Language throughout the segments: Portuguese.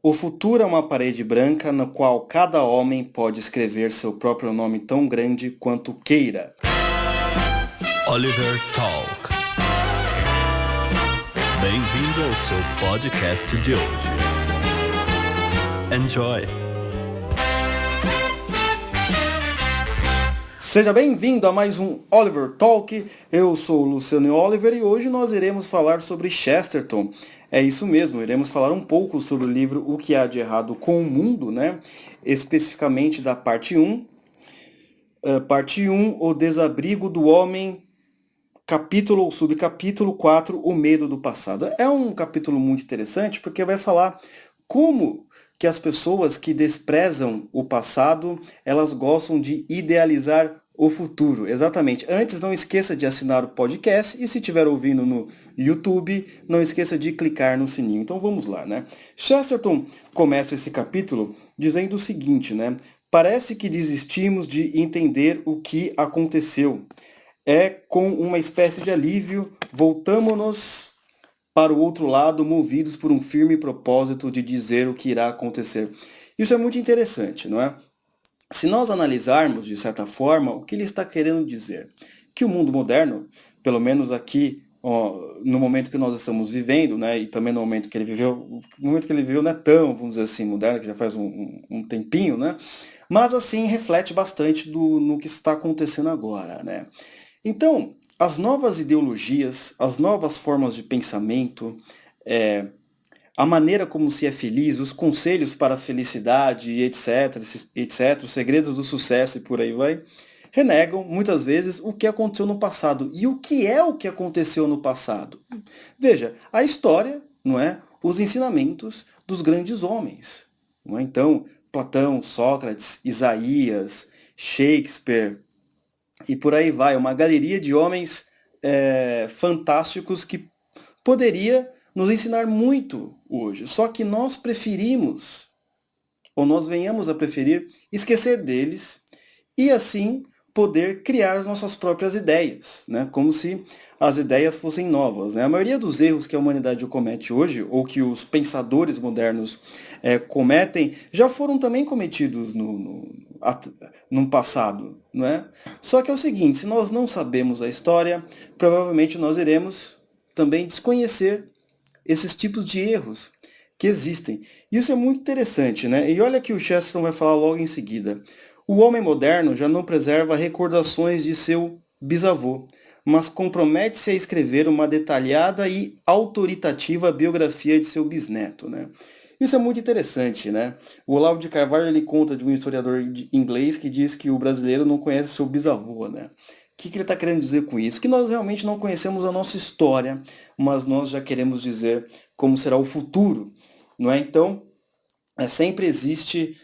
O futuro é uma parede branca na qual cada homem pode escrever seu próprio nome tão grande quanto queira. Oliver Talk. Bem-vindo ao seu podcast de hoje. Enjoy! Seja bem-vindo a mais um Oliver Talk. Eu sou o Luciano Oliver e hoje nós iremos falar sobre Chesterton. É isso mesmo, iremos falar um pouco sobre o livro O que há de errado com o mundo, né? Especificamente da parte 1. Parte 1, O desabrigo do homem, capítulo ou subcapítulo 4, O medo do passado. É um capítulo muito interessante porque vai falar como que as pessoas que desprezam o passado, elas gostam de idealizar o futuro. Exatamente. Antes, não esqueça de assinar o podcast e se estiver ouvindo no YouTube, não esqueça de clicar no sininho. Então vamos lá, né? Chesterton começa esse capítulo dizendo o seguinte, né? Parece que desistimos de entender o que aconteceu. É com uma espécie de alívio, voltamos-nos para o outro lado, movidos por um firme propósito de dizer o que irá acontecer. Isso é muito interessante, não é? Se nós analisarmos, de certa forma, o que ele está querendo dizer? Que o mundo moderno, pelo menos aqui, no momento que nós estamos vivendo, né, e também no momento que ele viveu, o momento que ele viveu não é tão, vamos dizer assim, moderno, que já faz um tempinho, né? Mas, assim, reflete bastante no que está acontecendo agora, né? Então, as novas ideologias, as novas formas de pensamento, a maneira como se é feliz, os conselhos para a felicidade, etc., os segredos do sucesso e por aí vai, renegam muitas vezes o que aconteceu no passado. E o que é o que aconteceu no passado? Veja, a história, não é? Os ensinamentos dos grandes homens. Não é? Então, Platão, Sócrates, Isaías, Shakespeare, e por aí vai, uma galeria de homens fantásticos que poderia nos ensinar muito hoje. Só que nós preferimos, ou nós venhamos a preferir, esquecer deles e assim poder criar as nossas próprias ideias, né? Como se as ideias fossem novas, né? A maioria dos erros que a humanidade comete hoje, ou que os pensadores modernos cometem, já foram também cometidos no passado, não é? Só que é o seguinte, se nós não sabemos a história, provavelmente nós iremos também desconhecer esses tipos de erros que existem. Isso é muito interessante, né? E olha que o Chesterton vai falar logo em seguida. O homem moderno já não preserva recordações de seu bisavô, mas compromete-se a escrever uma detalhada e autoritativa biografia de seu bisneto, né? Isso é muito interessante, né? O Olavo de Carvalho ele conta de um historiador inglês que diz que o brasileiro não conhece seu bisavô, né? O que ele está querendo dizer com isso? Que nós realmente não conhecemos a nossa história, mas nós já queremos dizer como será o futuro, não é? Então, sempre existe,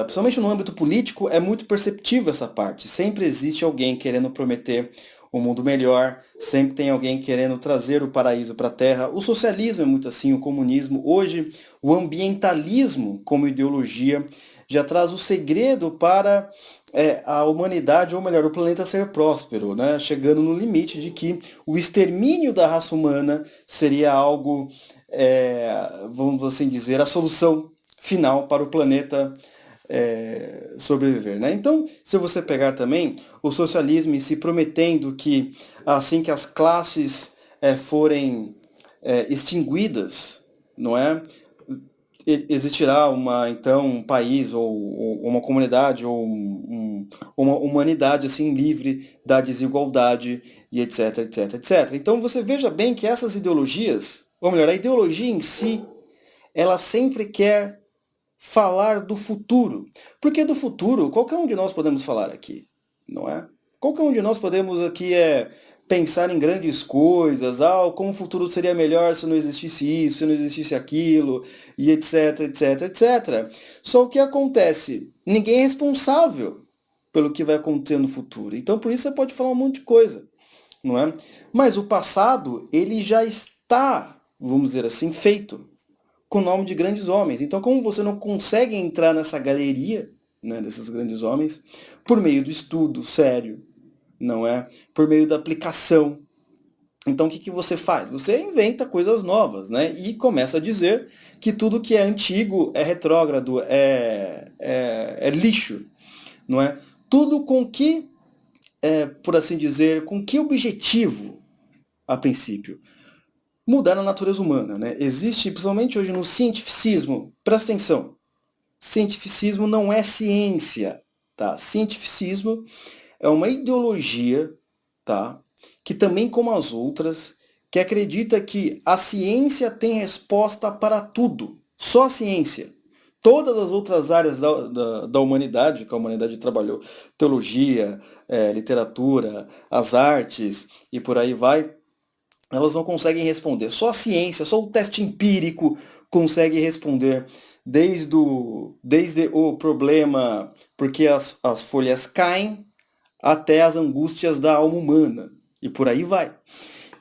principalmente no âmbito político, é muito perceptível essa parte. Sempre existe alguém querendo prometer um mundo melhor, sempre tem alguém querendo trazer o paraíso para a Terra. O socialismo é muito assim, o comunismo. Hoje, o ambientalismo como ideologia já traz o segredo para a humanidade, ou melhor, o planeta ser próspero, né? Chegando no limite de que o extermínio da raça humana seria algo, vamos assim dizer, a solução final para o planeta sobreviver, né? Então, se você pegar também o socialismo e se prometendo que assim que as classes forem extinguidas, não é? Existirá então um país ou uma comunidade ou uma humanidade assim livre da desigualdade e etc, etc, etc. Então você veja bem que essas ideologias, ou melhor, a ideologia em si, ela sempre quer falar do futuro. Porque do futuro, qualquer um de nós podemos falar aqui, não é? Qualquer um de nós podemos aqui pensar em grandes coisas, como o futuro seria melhor se não existisse isso, se não existisse aquilo, e etc, etc, etc. Só o que acontece? Ninguém é responsável pelo que vai acontecer no futuro. Então por isso você pode falar um monte de coisa, não é? Mas o passado, ele já está, vamos dizer assim, feito com o nome de grandes homens. Então, como você não consegue entrar nessa galeria, né, desses grandes homens, por meio do estudo sério, não é? Por meio da aplicação. Então, o que você faz? Você inventa coisas novas, né? E começa a dizer que tudo que é antigo é retrógrado, é lixo, não é? Tudo com que, por assim dizer, com que objetivo, a princípio? Mudar a natureza humana, né? Existe, principalmente hoje no cientificismo, presta atenção, cientificismo não é ciência, tá? Cientificismo é uma ideologia, tá? Que também, como as outras, que acredita que a ciência tem resposta para tudo. Só a ciência. Todas as outras áreas da humanidade, que a humanidade trabalhou, teologia, literatura, as artes e por aí vai, elas não conseguem responder. Só a ciência, só o teste empírico consegue responder desde o problema porque as folhas caem até as angústias da alma humana. E por aí vai.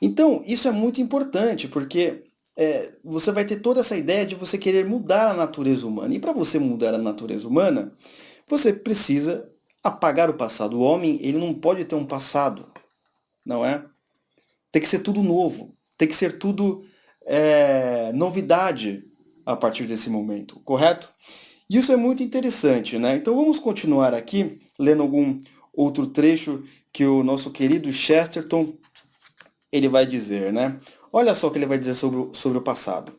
Então, isso é muito importante, porque você vai ter toda essa ideia de você querer mudar a natureza humana. E para você mudar a natureza humana, você precisa apagar o passado. O homem, ele não pode ter um passado, não é? Tem que ser tudo novo. Tem que ser tudo novidade a partir desse momento, correto? E isso é muito interessante, né? Então vamos continuar aqui, lendo algum outro trecho que o nosso querido Chesterton ele vai dizer, né? Olha só o que ele vai dizer sobre o passado.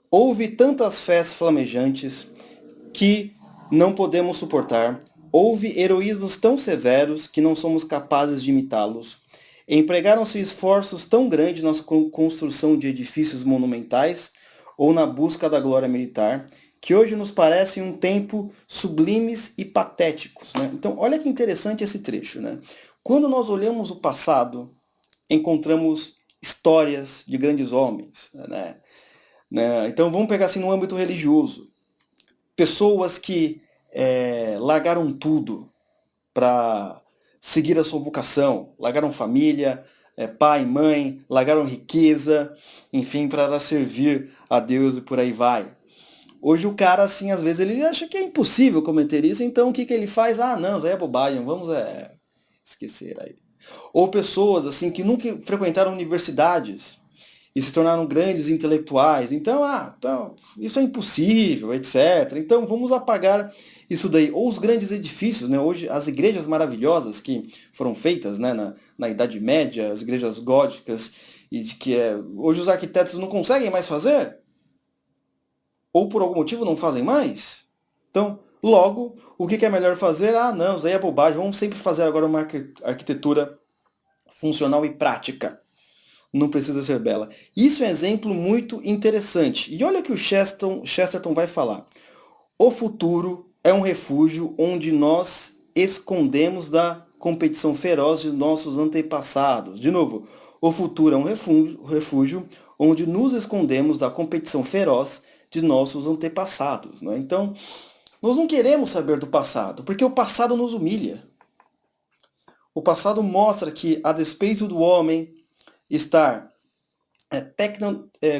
Houve tantas fés flamejantes que não podemos suportar. Houve heroísmos tão severos que não somos capazes de imitá-los. Empregaram-se esforços tão grandes na construção de edifícios monumentais ou na busca da glória militar, que hoje nos parecem um tempo sublimes e patéticos, né? Então, olha que interessante esse trecho, né? Quando nós olhamos o passado, encontramos histórias de grandes homens, né? Então, vamos pegar assim no âmbito religioso. Pessoas que largaram tudo para seguir a sua vocação, largaram família, pai, mãe, largaram riqueza, enfim, para servir a Deus e por aí vai. Hoje o cara, assim, às vezes ele acha que é impossível cometer isso, então o que ele faz? Ah, não, isso aí é bobagem, vamos esquecer aí. Ou pessoas, assim, que nunca frequentaram universidades e se tornaram grandes intelectuais. Então, isso é impossível, etc. Então vamos apagar isso daí. Ou os grandes edifícios, né? Hoje as igrejas maravilhosas que foram feitas, né, na Idade Média, as igrejas góticas, e de que hoje os arquitetos não conseguem mais fazer, ou por algum motivo não fazem mais. Então, logo, o que é melhor fazer? Ah, não, isso aí é bobagem. Vamos sempre fazer agora uma arquitetura funcional e prática. Não precisa ser bela. Isso é um exemplo muito interessante. E olha o que o Chesterton vai falar. O futuro é um refúgio onde nós escondemos da competição feroz de nossos antepassados. De novo, o futuro é um refúgio onde nos escondemos da competição feroz de nossos antepassados. Não é? Então, nós não queremos saber do passado, porque o passado nos humilha. O passado mostra que, a despeito do homem estar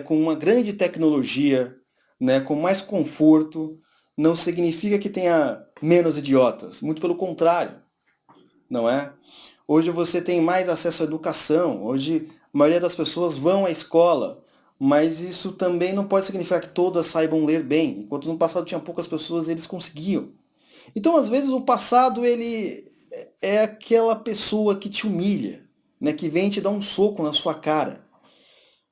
com uma grande tecnologia, né, com mais conforto, não significa que tenha menos idiotas. Muito pelo contrário, não é? Hoje você tem mais acesso à educação. Hoje a maioria das pessoas vão à escola. Mas isso também não pode significar que todas saibam ler bem. Enquanto no passado tinha poucas pessoas, eles conseguiam. Então, às vezes, o passado ele é aquela pessoa que te humilha, né? Que vem te dar um soco na sua cara.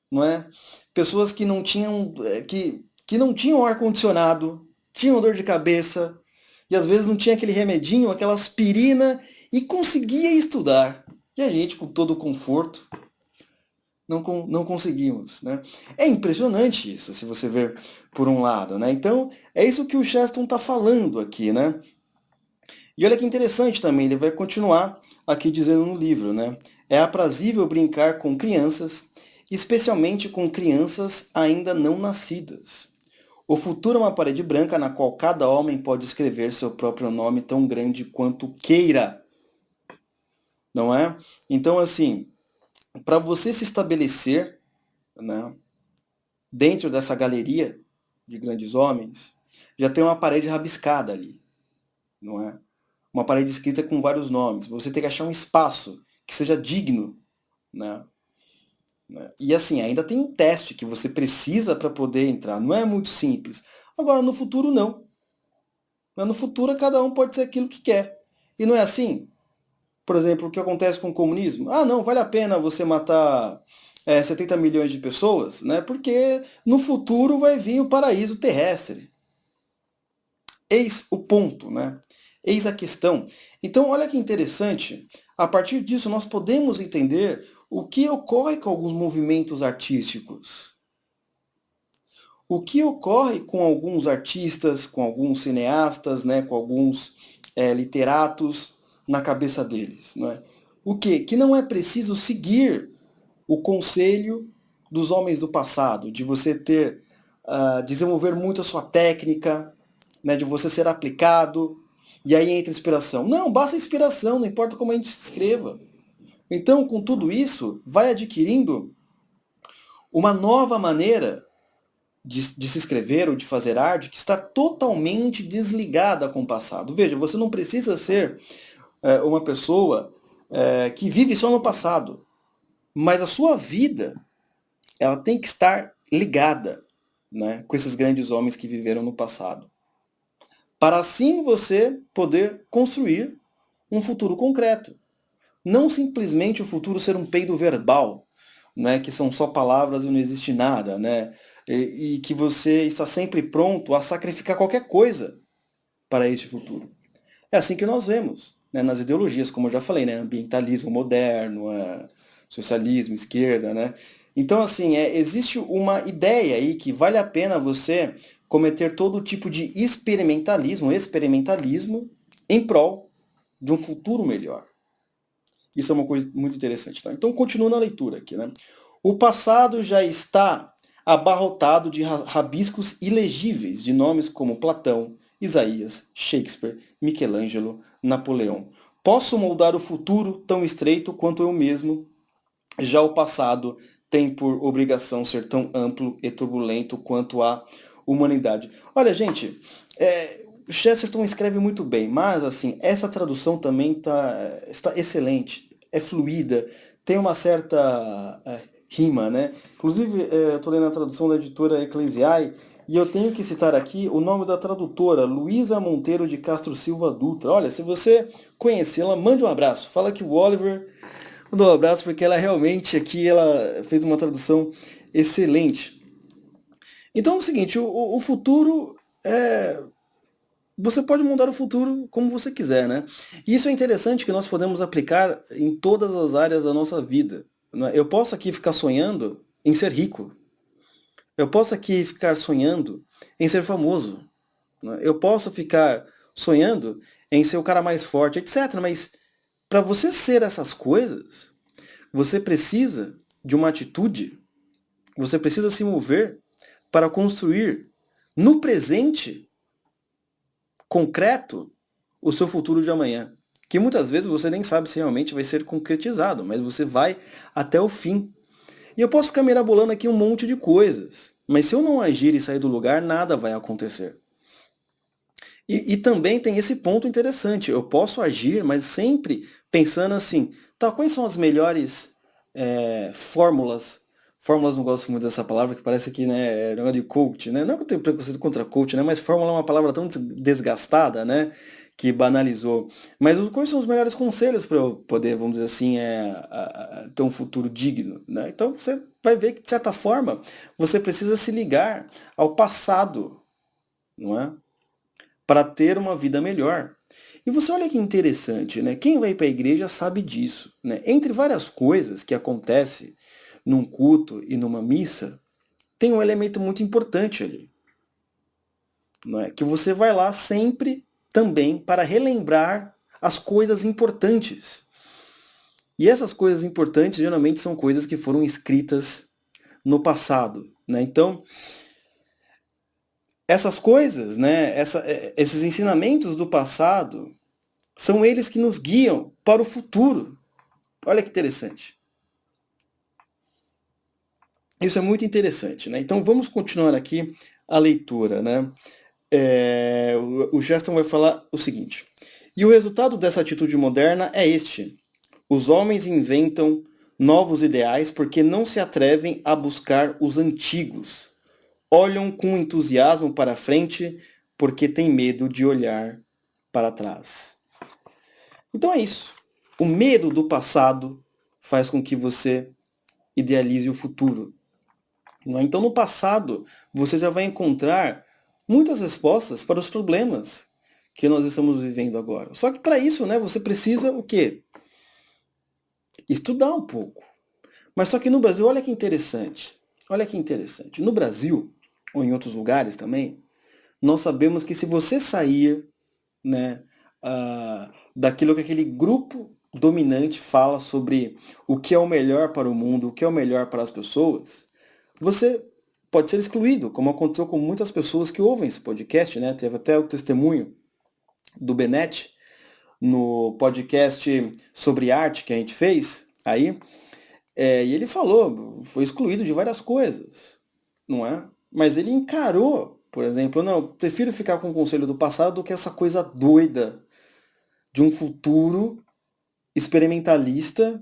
Não é? Pessoas que não tinham que não tinham ar-condicionado, tinham dor de cabeça, e às vezes não tinha aquele remedinho, aquela aspirina, e conseguia estudar. E a gente, com todo o conforto, não conseguimos, né? É impressionante isso, se você ver por um lado, né? Então, é isso que o Chesterton está falando aqui, né? E olha que interessante também, ele vai continuar aqui dizendo no livro, né? É aprazível brincar com crianças, especialmente com crianças ainda não nascidas. O futuro é uma parede branca na qual cada homem pode escrever seu próprio nome tão grande quanto queira. Não é? Então, assim, para você se estabelecer, né, dentro dessa galeria de grandes homens, já tem uma parede rabiscada ali, não é? Uma parede escrita com vários nomes. Você tem que achar um espaço que seja digno, né? né? E assim, ainda tem um teste que você precisa para poder entrar. Não é muito simples. Agora, no futuro, não. No futuro, cada um pode ser aquilo que quer. E não é assim? Por exemplo, o que acontece com o comunismo? Ah, não, vale a pena você matar 70 milhões de pessoas, né? Porque no futuro vai vir o paraíso terrestre. Eis o ponto, né? Eis a questão. Então, olha que interessante. A partir disso, nós podemos entender o que ocorre com alguns movimentos artísticos. O que ocorre com alguns artistas, com alguns cineastas, né, com alguns literatos na cabeça deles. Não é? O quê? Que não é preciso seguir o conselho dos homens do passado, de você desenvolver muito a sua técnica, né, de você ser aplicado, e aí entra inspiração. Não, basta inspiração, não importa como a gente escreva. Então, com tudo isso, vai adquirindo uma nova maneira de se escrever ou de fazer arte que está totalmente desligada com o passado. Veja, você não precisa ser uma pessoa que vive só no passado, mas a sua vida ela tem que estar ligada, né, com esses grandes homens que viveram no passado. Para assim você poder construir um futuro concreto. Não simplesmente o futuro ser um peido verbal, né, que são só palavras e não existe nada, né, e que você está sempre pronto a sacrificar qualquer coisa para este futuro. É assim que nós vemos, né, nas ideologias, como eu já falei, né, ambientalismo moderno, socialismo, esquerda, né. Então, assim, existe uma ideia aí que vale a pena você cometer todo tipo de experimentalismo em prol de um futuro melhor. Isso é uma coisa muito interessante. Tá? Então, continuando a leitura aqui. Né? O passado já está abarrotado de rabiscos ilegíveis de nomes como Platão, Isaías, Shakespeare, Michelangelo, Napoleão. Posso moldar o futuro tão estreito quanto eu mesmo. Já o passado tem por obrigação ser tão amplo e turbulento quanto a humanidade. Olha, gente, Chesterton escreve muito bem, mas assim, essa tradução também está excelente, é fluida, tem uma certa rima, né? Inclusive, eu estou lendo a tradução da editora Ecclesiae e eu tenho que citar aqui o nome da tradutora, Luísa Monteiro de Castro Silva Dutra. Olha, se você conhecê-la, mande um abraço. Fala que o Oliver mandou um abraço porque ela realmente aqui ela fez uma tradução excelente. Então é o seguinte, o futuro você pode mudar o futuro como você quiser, né? E isso é interessante que nós podemos aplicar em todas as áreas da nossa vida. Né? Eu posso aqui ficar sonhando em ser rico. Eu posso aqui ficar sonhando em ser famoso. Né? Eu posso ficar sonhando em ser o cara mais forte, etc. Mas para você ser essas coisas, você precisa de uma atitude, você precisa se mover para construir no presente concreto o seu futuro de amanhã. Que muitas vezes você nem sabe se realmente vai ser concretizado, mas você vai até o fim. E eu posso ficar mirabolando aqui um monte de coisas, mas se eu não agir e sair do lugar, nada vai acontecer. E também tem esse ponto interessante, eu posso agir, mas sempre pensando assim, tá, quais são as melhores fórmulas? Fórmulas não gosto muito dessa palavra, que parece que é negócio de coach, né? Não que eu tenho preconceito contra coach, né? Mas fórmula é uma palavra tão desgastada, né? Que banalizou. Mas quais são os melhores conselhos para eu poder, vamos dizer assim, ter um futuro digno, né? Então você vai ver que, de certa forma, você precisa se ligar ao passado, não é? Para ter uma vida melhor. E você olha que interessante, né? Quem vai para a igreja sabe disso, né? Entre várias coisas que acontecem num culto e numa missa, tem um elemento muito importante ali. Não é? Que você vai lá sempre também para relembrar as coisas importantes. E essas coisas importantes geralmente são coisas que foram escritas no passado. Né? Então, essas coisas, né, esses ensinamentos do passado, são eles que nos guiam para o futuro. Olha que interessante. Isso é muito interessante, né? Então vamos continuar aqui a leitura, né? O Chesterton vai falar o seguinte: e o resultado dessa atitude moderna é este: os homens inventam novos ideais porque não se atrevem a buscar os antigos. Olham com entusiasmo para frente porque têm medo de olhar para trás. Então é isso. O medo do passado faz com que você idealize o futuro. Então no passado você já vai encontrar muitas respostas para os problemas que nós estamos vivendo agora. Só que para isso, você precisa o quê? Estudar um pouco. Mas só que no Brasil, olha que interessante. Olha que interessante. No Brasil, ou em outros lugares também, nós sabemos que se você sair, daquilo que aquele grupo dominante fala sobre o que é o melhor para o mundo, o que é o melhor para as pessoas, você pode ser excluído, como aconteceu com muitas pessoas que ouvem esse podcast, Teve até o testemunho do Benetti no podcast sobre arte que a gente fez aí, e ele falou, foi excluído de várias coisas, não é? Mas ele encarou, por exemplo, não, eu prefiro ficar com o conselho do passado do que essa coisa doida de um futuro experimentalista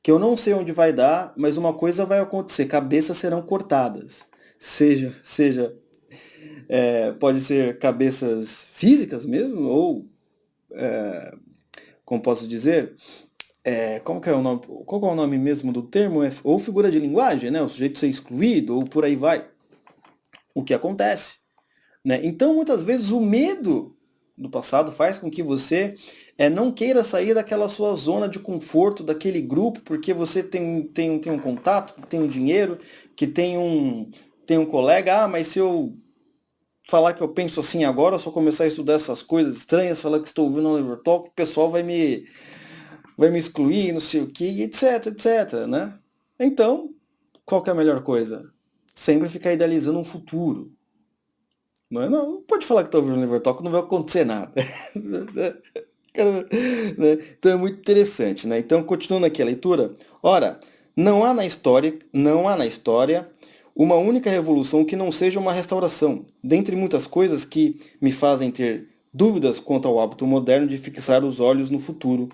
que eu não sei onde vai dar, mas uma coisa vai acontecer, cabeças serão cortadas. Pode ser cabeças físicas mesmo, ou, como posso dizer, qual é o nome mesmo do termo? Ou figura de linguagem, o sujeito ser excluído, ou por aí vai. O que acontece. Então, muitas vezes, o medo do passado faz com que você não queira sair daquela sua zona de conforto, daquele grupo, porque você tem um contato, tem um dinheiro, que tem um colega, mas se eu falar que eu penso assim agora, eu só começar a estudar essas coisas estranhas, falar que estou ouvindo um Oliver Talk, o pessoal vai me excluir, não sei o que, etc, Então, qual que é a melhor coisa? Sempre ficar idealizando um futuro. Não pode falar que está ouvindo o Oliver Talk, não vai acontecer nada. Então é muito interessante, Então, continuando aqui a leitura, ora, não há na história uma única revolução que não seja uma restauração, dentre muitas coisas que me fazem ter dúvidas quanto ao hábito moderno de fixar os olhos no futuro.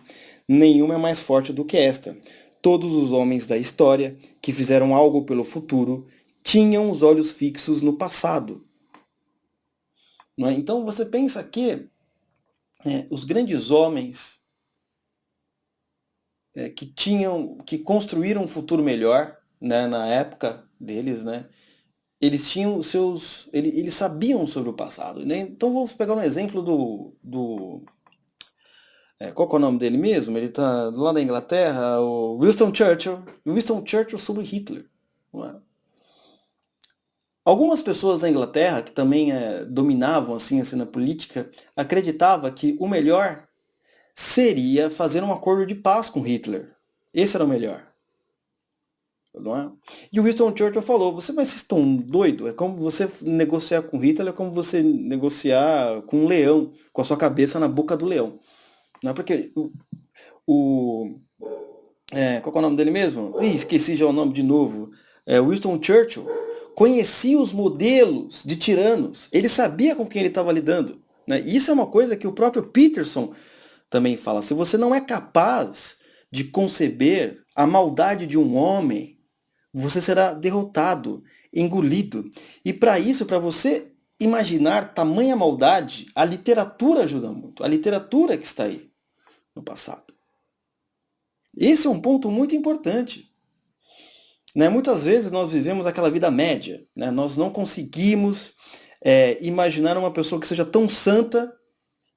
Nenhuma é mais forte do que esta. Todos os homens da história que fizeram algo pelo futuro tinham os olhos fixos no passado. Então você pensa que os grandes homens que construíram um futuro melhor, na época deles, eles tinham eles sabiam sobre o passado. Então vamos pegar um exemplo qual que é o nome dele mesmo? Ele está lá da Inglaterra, o Winston Churchill. Winston Churchill sobre Hitler. Não é? Algumas pessoas da Inglaterra, que também dominavam assim, a cena política, acreditavam que o melhor seria fazer um acordo de paz com Hitler. Esse era o melhor. Não é? E o Winston Churchill falou, vocês estão doidos? É como você negociar com Hitler, é como você negociar com um leão, com a sua cabeça na boca do leão. Não é porque qual é o nome dele mesmo? Esqueci já o nome de novo. Winston Churchill conhecia os modelos de tiranos. Ele sabia com quem ele estava lidando. E isso é uma coisa que o próprio Peterson também fala. Se você não é capaz de conceber a maldade de um homem, você será derrotado, engolido. E para isso, para você imaginar tamanha maldade, a literatura ajuda muito. A literatura que está aí no passado. Esse é um ponto muito importante. Muitas vezes nós vivemos aquela vida média. Nós não conseguimos imaginar uma pessoa que seja tão santa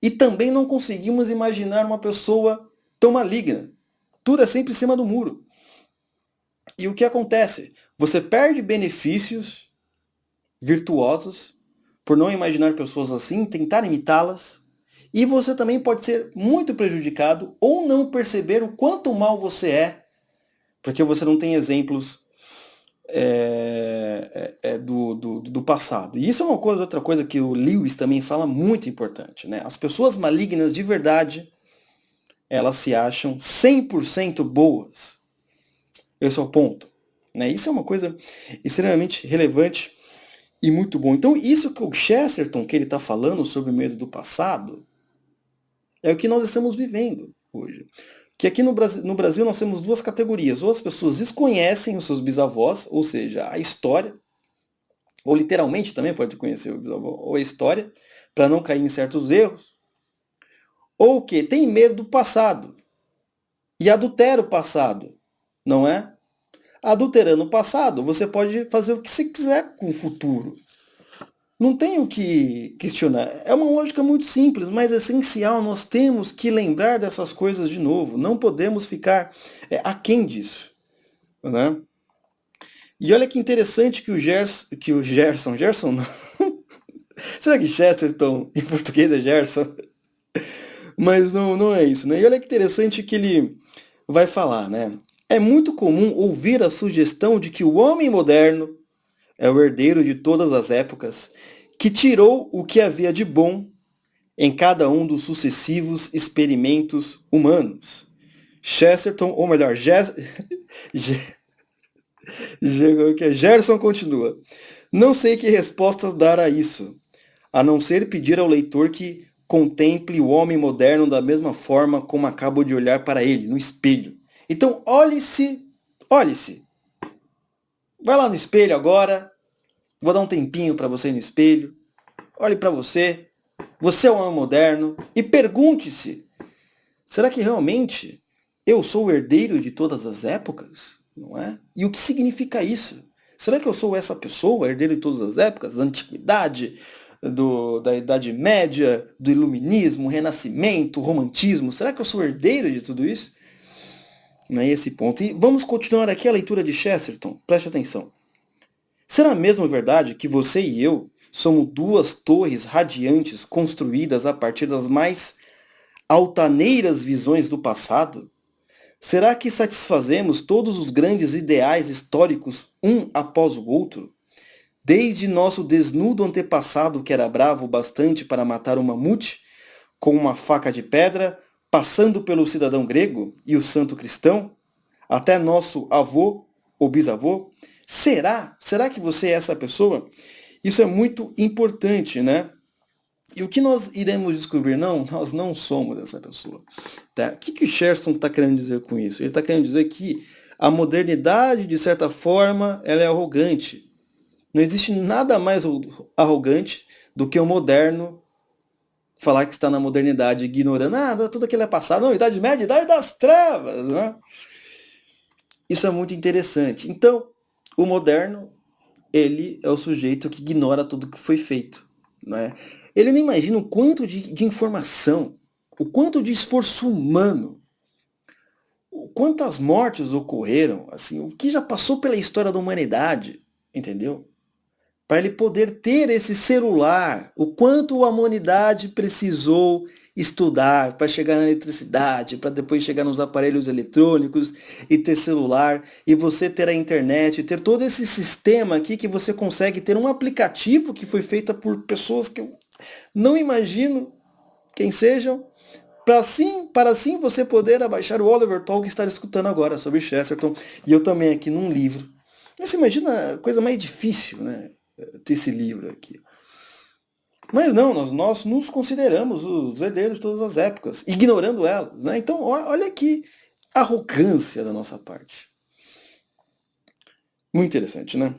e também não conseguimos imaginar uma pessoa tão maligna. Tudo é sempre em cima do muro. E o que acontece? Você perde benefícios virtuosos por não imaginar pessoas assim, tentar imitá-las. E você também pode ser muito prejudicado ou não perceber o quanto mal você é, porque você não tem exemplos do passado. E isso é outra coisa que o Lewis também fala muito importante. As pessoas malignas de verdade, elas se acham 100% boas. Esse é o ponto. Isso é uma coisa extremamente relevante e muito bom. Então isso que o Chesterton, que ele está falando sobre o medo do passado, é o que nós estamos vivendo hoje. que aqui no Brasil nós temos duas categorias. Ou as pessoas desconhecem os seus bisavós, ou seja, a história, ou literalmente também pode conhecer o bisavô, ou a história, para não cair em certos erros. Ou que tem medo do passado e adultera o passado, não é? Adulterando o passado, você pode fazer o que você quiser com o futuro. Não tem o que questionar. É uma lógica muito simples, mas essencial. Nós temos que lembrar dessas coisas de novo. Não podemos ficar aquém disso, né? E olha que interessante que o Gerson não. Será que Chesterton em português é Gerson? Mas não é isso, né? E olha que interessante que ele vai falar, né? É muito comum ouvir a sugestão de que o homem moderno é o herdeiro de todas as épocas, que tirou o que havia de bom em cada um dos sucessivos experimentos humanos. Chesterton, ou melhor, Gerson continua. Não sei que respostas dar a isso, a não ser pedir ao leitor que contemple o homem moderno da mesma forma como acabo de olhar para ele, no espelho. Então, olhe-se. Vai lá no espelho agora. Vou dar um tempinho para você no espelho. Olhe para você. Você é um homem moderno. E pergunte-se, será que realmente eu sou o herdeiro de todas as épocas? Não é? E o que significa isso? Será que eu sou essa pessoa, herdeiro de todas as épocas? Da antiguidade, da Idade Média, do Iluminismo, Renascimento, Romantismo? Será que eu sou herdeiro de tudo isso? Não é esse ponto. E vamos continuar aqui a leitura de Chesterton. Preste atenção. Será mesmo verdade que você e eu somos duas torres radiantes construídas a partir das mais altaneiras visões do passado? Será que satisfazemos todos os grandes ideais históricos um após o outro? Desde nosso desnudo antepassado que era bravo bastante para matar um mamute com uma faca de pedra, passando pelo cidadão grego e o santo cristão, até nosso avô ou bisavô? Será que você é essa pessoa? Isso é muito importante, né? E o que nós iremos descobrir? Não, nós não somos essa pessoa. Tá? O que o Chesterton está querendo dizer com isso? Ele está querendo dizer que a modernidade, de certa forma, ela é arrogante. Não existe nada mais arrogante do que o moderno falar que está na modernidade, ignorando, tudo aquilo é passado. Não, Idade Média, Idade das Trevas. Né? Isso é muito interessante. Então, o moderno, ele é o sujeito que ignora tudo que foi feito. Né? Ele não imagina o quanto de informação, o quanto de esforço humano, quantas mortes ocorreram, assim, o que já passou pela história da humanidade, entendeu? Para ele poder ter esse celular, o quanto a humanidade precisou estudar para chegar na eletricidade, para depois chegar nos aparelhos eletrônicos e ter celular, e você ter a internet, ter todo esse sistema aqui que você consegue ter um aplicativo que foi feito por pessoas que eu não imagino quem sejam, para assim você poder abaixar o Oliver Talk e estar escutando agora sobre Chesterton, e eu também aqui num livro. Você imagina a coisa mais difícil, né? Ter esse livro aqui. Mas não, nós nos consideramos os herdeiros de todas as épocas, ignorando elas. Né? Então, olha que arrogância da nossa parte. Muito interessante, né?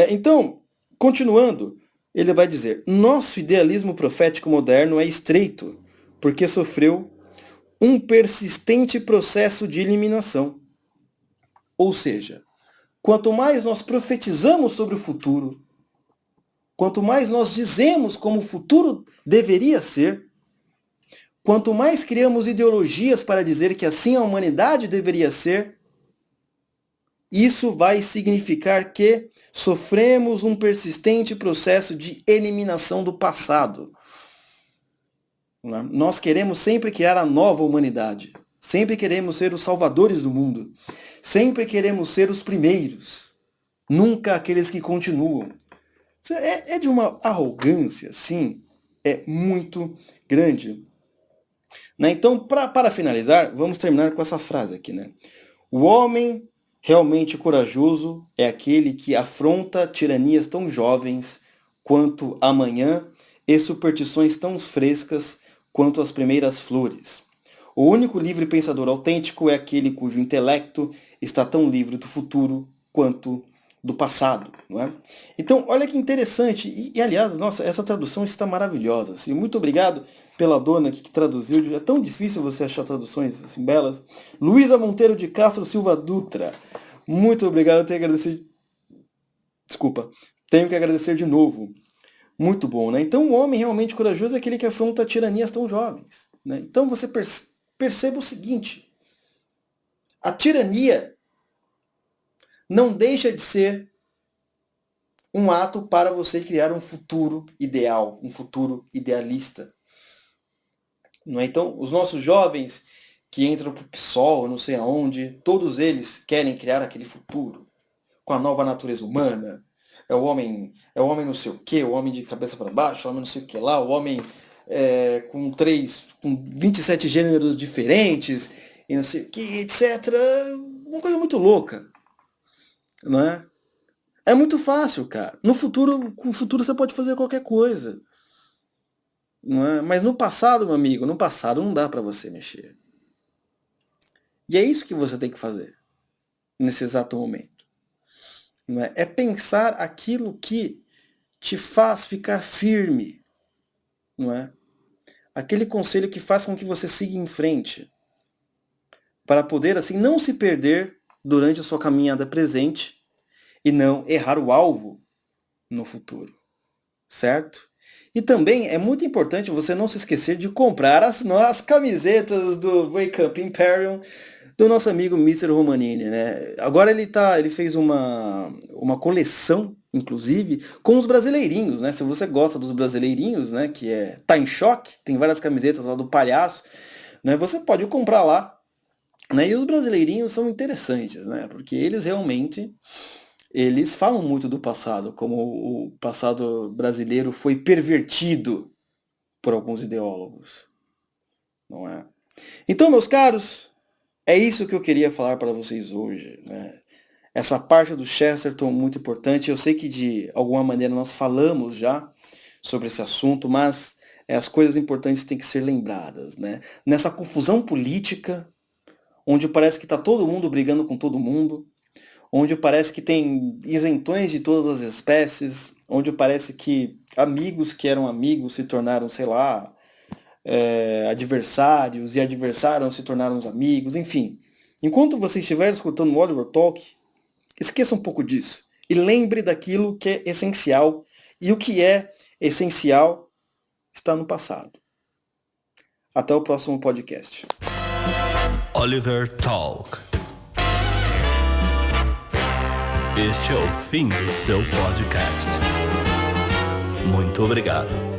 Então, continuando, ele vai dizer, nosso idealismo profético moderno é estreito, porque sofreu um persistente processo de eliminação. Ou seja, quanto mais nós profetizamos sobre o futuro, quanto mais nós dizemos como o futuro deveria ser, quanto mais criamos ideologias para dizer que assim a humanidade deveria ser, isso vai significar que sofremos um persistente processo de eliminação do passado. Nós queremos sempre criar a nova humanidade. Sempre queremos ser os salvadores do mundo. Sempre queremos ser os primeiros. Nunca aqueles que continuam. É de uma arrogância, sim, é muito grande. Né? Então, para finalizar, vamos terminar com essa frase aqui. Né? O homem realmente corajoso é aquele que afronta tiranias tão jovens quanto amanhã e superstições tão frescas quanto as primeiras flores. O único livre pensador autêntico é aquele cujo intelecto está tão livre do futuro quanto do passado, não é? Então, olha que interessante, e aliás, nossa, essa tradução está maravilhosa, assim, muito obrigado pela dona que traduziu, é tão difícil você achar traduções assim belas. Luísa Monteiro de Castro Silva Dutra, muito obrigado, eu tenho que agradecer, tenho que agradecer de novo, muito bom, né? Então, o homem realmente corajoso é aquele que afronta tiranias tão jovens, né? Então, você perceba o seguinte, a tirania não deixa de ser um ato para você criar um futuro ideal, um futuro idealista. Não é? Então, os nossos jovens que entram para o PSOL, não sei aonde, todos eles querem criar aquele futuro, com a nova natureza humana. É o homem não sei o quê, o homem de cabeça para baixo, o homem não sei o que lá, o homem com 27 gêneros diferentes, e não sei o que, etc. Uma coisa muito louca. Não é? É muito fácil, cara. Com o futuro você pode fazer qualquer coisa. Não é? Mas no passado, meu amigo, no passado não dá para você mexer. E é isso que você tem que fazer nesse exato momento. Não é? É pensar aquilo que te faz ficar firme. Não é? Aquele conselho que faz com que você siga em frente. Para poder, assim, não se perder durante a sua caminhada presente e não errar o alvo no futuro, certo? E também é muito importante você não se esquecer de comprar as camisetas do Wake Up Imperium do nosso amigo Mr. Romanini, né? Agora ele fez uma coleção, inclusive, com os brasileirinhos, né? Se você gosta dos brasileirinhos, né? Que Tá em Choque, tem várias camisetas lá do Palhaço, né? Você pode comprar lá, né? E os brasileirinhos são interessantes, né? Porque eles falam muito do passado, como o passado brasileiro foi pervertido por alguns ideólogos, não é? Então, meus caros, é isso que eu queria falar para vocês hoje, né? Essa parte do Chesterton muito importante. Eu sei que de alguma maneira nós falamos já sobre esse assunto, mas as coisas importantes têm que ser lembradas, né? Nessa confusão política, onde parece que está todo mundo brigando com todo mundo, onde parece que tem isentões de todas as espécies, onde parece que amigos que eram amigos se tornaram, sei lá, adversários, e adversários se tornaram os amigos, enfim. Enquanto você estiver escutando o Oliver Talk, esqueça um pouco disso. E lembre daquilo que é essencial, e o que é essencial está no passado. Até o próximo podcast. Oliver Talk. Este é o fim do seu podcast. Muito obrigado.